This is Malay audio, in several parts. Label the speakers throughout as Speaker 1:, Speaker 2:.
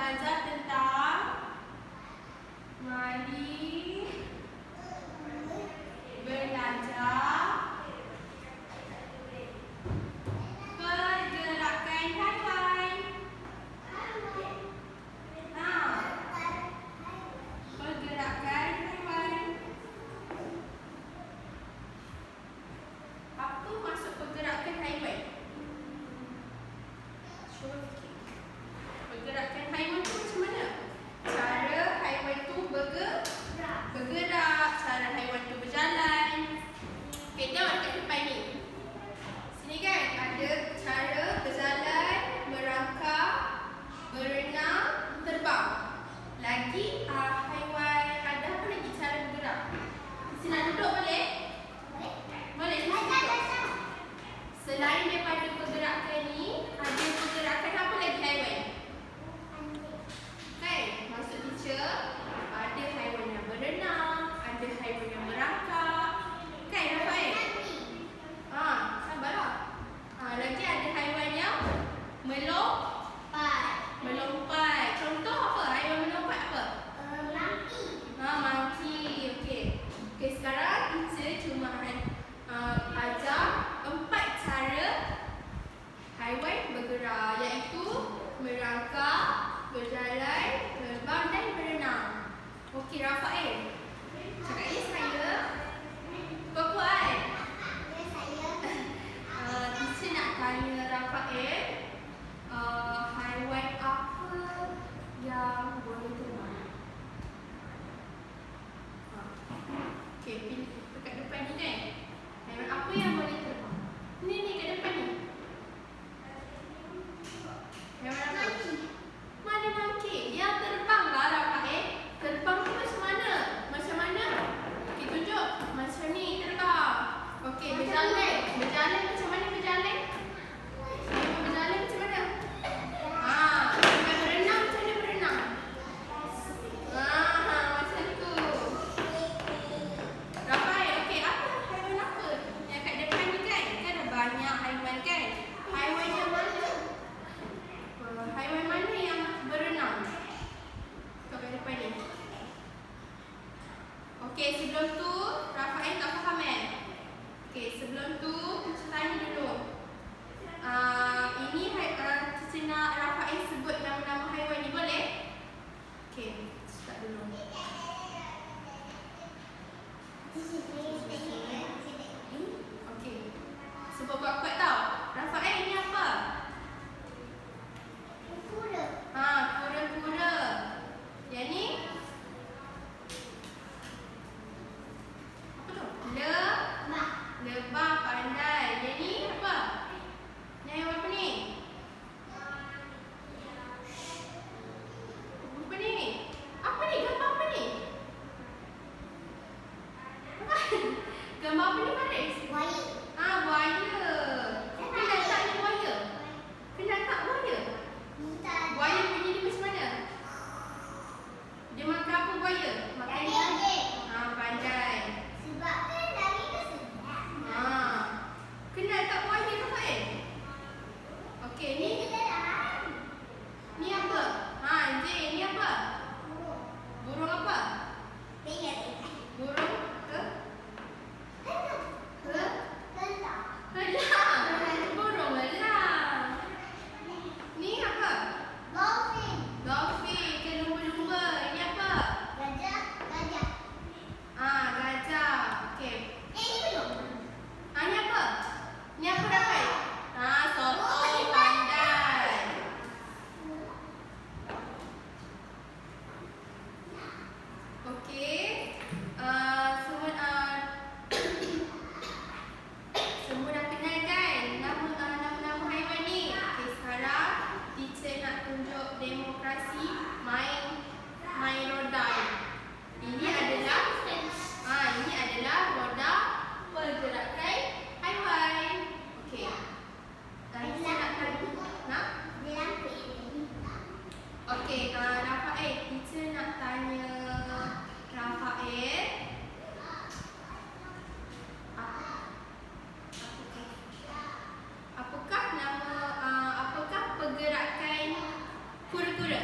Speaker 1: belajar tentang mari belajar pergerakan haiwan. Pergerakan haiwan. Apa maksud pergerakan haiwan? Cuba fikir. Pergerakan haiwan tu macam mana? Cara haiwan tu bergerak, cara haiwan tu berjalan. Okey, tengok dekat depan ni. Sini kan ada cara berjalan, merangkak, berenang, terbang. Lagi haiwan ada apa lagi cara bergerak? Sini nak duduk boleh? Boleh. Selain daripada pergerakan ni, ada pergerakan apa lagi haiwan? Kan? Maksud teacher, ada haiwan yang berenang, ada haiwan yang merangkak. Kan Rafael? Sabarlah. Lagi ada haiwan yang melompat. Contoh apa? Haiwan melompat apa? Monkey. Okey, sekarang teacher cuma ajar 4 cara haiwan bergerak, iaitu merangkak, berjalan, terbang dan berenang. Okey, Rafael. Cakap ni saya. Kuat-kuat. Teacher nak tanya Rafael, haiwan apa yang boleh terbang? Okey, pilih dekat depan ni kan. Haiwan apa yang boleh terbang? Ni kat depan ni. Haiwan apa? Mana monkey? Yang terbang lah Rafael. Terbang tu macam mana? Okey, tunjuk. Macam ni terbang. Okey, berjalan. Berjalan macam mana berjalan? Berjalan macam mana? Berenang macam mana berenang? Macam tu. Rafael, okey, haiwan apa yang kat depan ni kan? Kan ada banyak haiwan kan? Haiwan yang mana? Haiwan mana yang berenang? Kat depan ni. Okey, sebelum tu Rafael tak faham Okey, sebelum tu kita tanya dulu. Ini kita nak Rafael sebut nama-nama haiwan ni, boleh? Okey, start dulu. Okey. Sebut kuat-kuat tau. Rafael, ini apa? Kura-kura. Yang ni? Apa tu? Lebah, pandai. Yang ni apa? Ni haiwan apa ni? Apa ni? Gambar apa ni? Gambar apa ni, Faris? Buaya. Kenal tak ni buaya? Buaya bunyi dia macam mana? Dia makan apa buaya? Makan pandai. Kenal tak buaya, Rafael? Okey, ni apa? Anjing. Ni apa? Burung apa? Burung ke? Elang. Burung elang. Ni apa? Dolphin. Ke lumba-lumba. Ini apa? Gajah. Okey. Ni apa? Ni apa, Rafael? Soto, pandai. Okey. Semua dah kenal kan nama-nama haiwan ni? Okey, sekarang teacher nak tunjuk demonstrasi main roda. Ini adalah roda pergerakan haiwan. Okey. Teacher nak tanya. Okey, Rafael, teacher nak tanya Rafael. Apakah pergerakan kura-kura?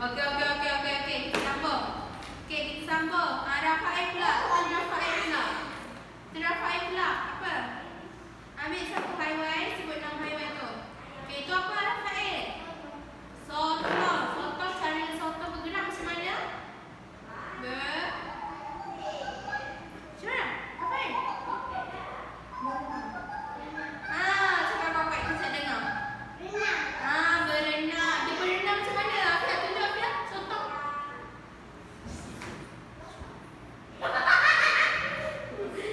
Speaker 1: Okey. Kita sambung. Okey, kita sambung. Rafael pula. Rafael pula. Apa? Ambil satu haiwan, sebut nama haiwan tu. Okey, itu apa Rafael? Soto. Cara soto bergerak macam mana? Macam mana? Rafael? Cakap apa kita tak dengar. Berenang. Dia berenang macam mana? Afiah tunjuk Afiah. Soto.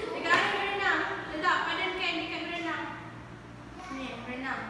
Speaker 1: Dekat mana berenang? Letak padankan dekat berenang. Ni, berenang.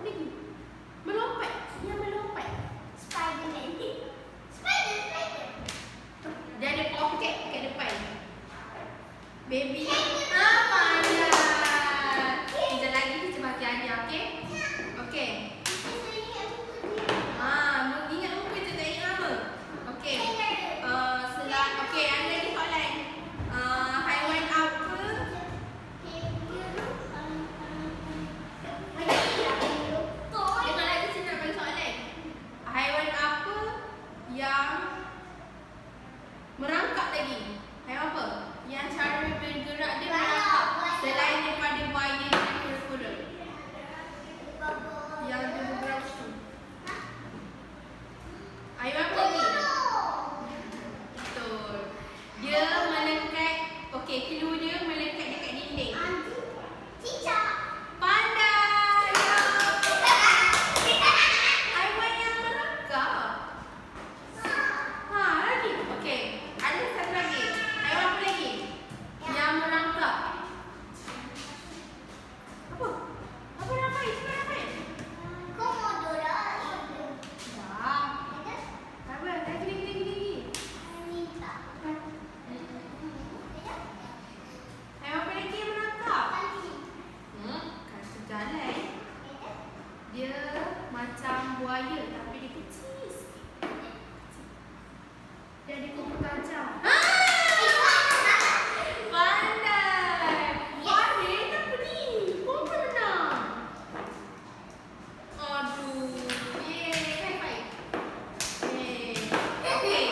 Speaker 1: Lagi. Melompat. Dia melompat.
Speaker 2: Spiderman. Spider.
Speaker 1: Dia ada poket kat depan. Baby. Pandai. Sekejap lagi kita bagi hadiah, okey? Okey. Ingat muka je tak ingat nama. Okey. Okey, anda di hotline. Haiwan apa? Dengar lagi saya nak bagi soalan. Haiwan apa yang merangkak lagi? Haiwan apa? Yang cara bergerak dia merangkak selain daripada buaya dan kura-kura. Yang dia bergerak macam tu. Haiwan apa lagi? Betul. Dia melekat. Okey, clue dia melekat dekat dinding.
Speaker 2: Cicak.
Speaker 1: Pandai. Haiwan yang merangkak. Lagi. Okey, ada satu lagi. Haiwan apa lagi? Yang merangkak. Apa? Apa ramai? Cuba ramai.
Speaker 2: Komodo dah.
Speaker 1: Dah. Apa? Lagi.
Speaker 2: Minta.
Speaker 1: Haiwan apa lagi yang merangkak?
Speaker 2: Anjing.
Speaker 1: Kata jalan. Dia macam buaya tapi dia kecil sikit. Dia ada kuku tajam. Pandai. Farid apa ni? Kau menang. Aduh. Yeay, high five. Yeay. Okey,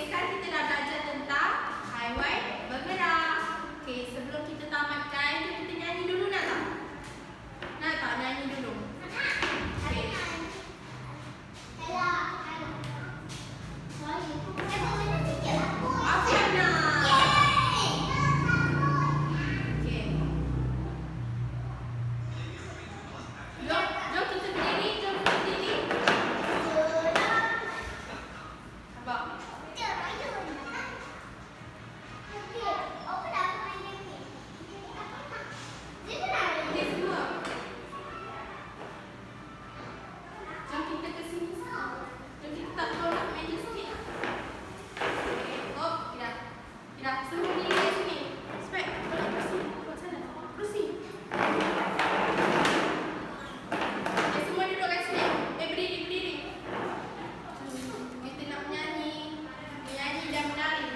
Speaker 1: sekarang kita dah belajar tentang haiwan bergerak. Okey, sebelum kita tamatkan, jom kita nyanyi dulu nak tak? Nak tak nyanyi dulu? Okey. Apa yang nak? Okey. Jom kita berdiri, Abang. Ni semua. Jom kita ke sini. Jom kita tak tolak meja sikit. Okey. Oh, Ira. Semua berdiri kat sini. Spek, tolak kerusi. Tolak sana. Kerusi. Okay, semua duduk kat sini. Berdiri. Kita nak menyanyi dan menari.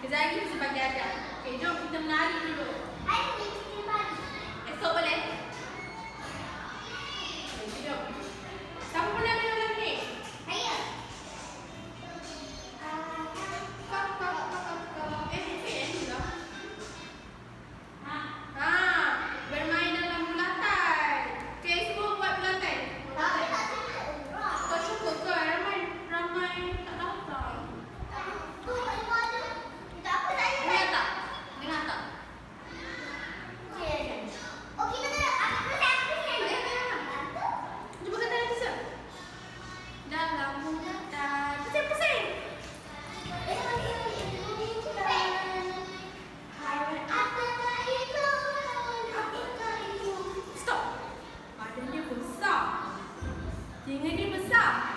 Speaker 1: Kejap lagi kita bagi hadiah. Okey, jom kita menari dulu. Esok boleh? Okey, jom. Siapa pernah dengar lagu ni? Bermain dalam bulatan. Okey, semua buat bulatan. Kau cukup ke? Ramai tak datang. Dengar tak? Cuba kata lagi sekejap. Dalam bulatan. Pusing. Stop. Badan dia besar. Telinga dia besar.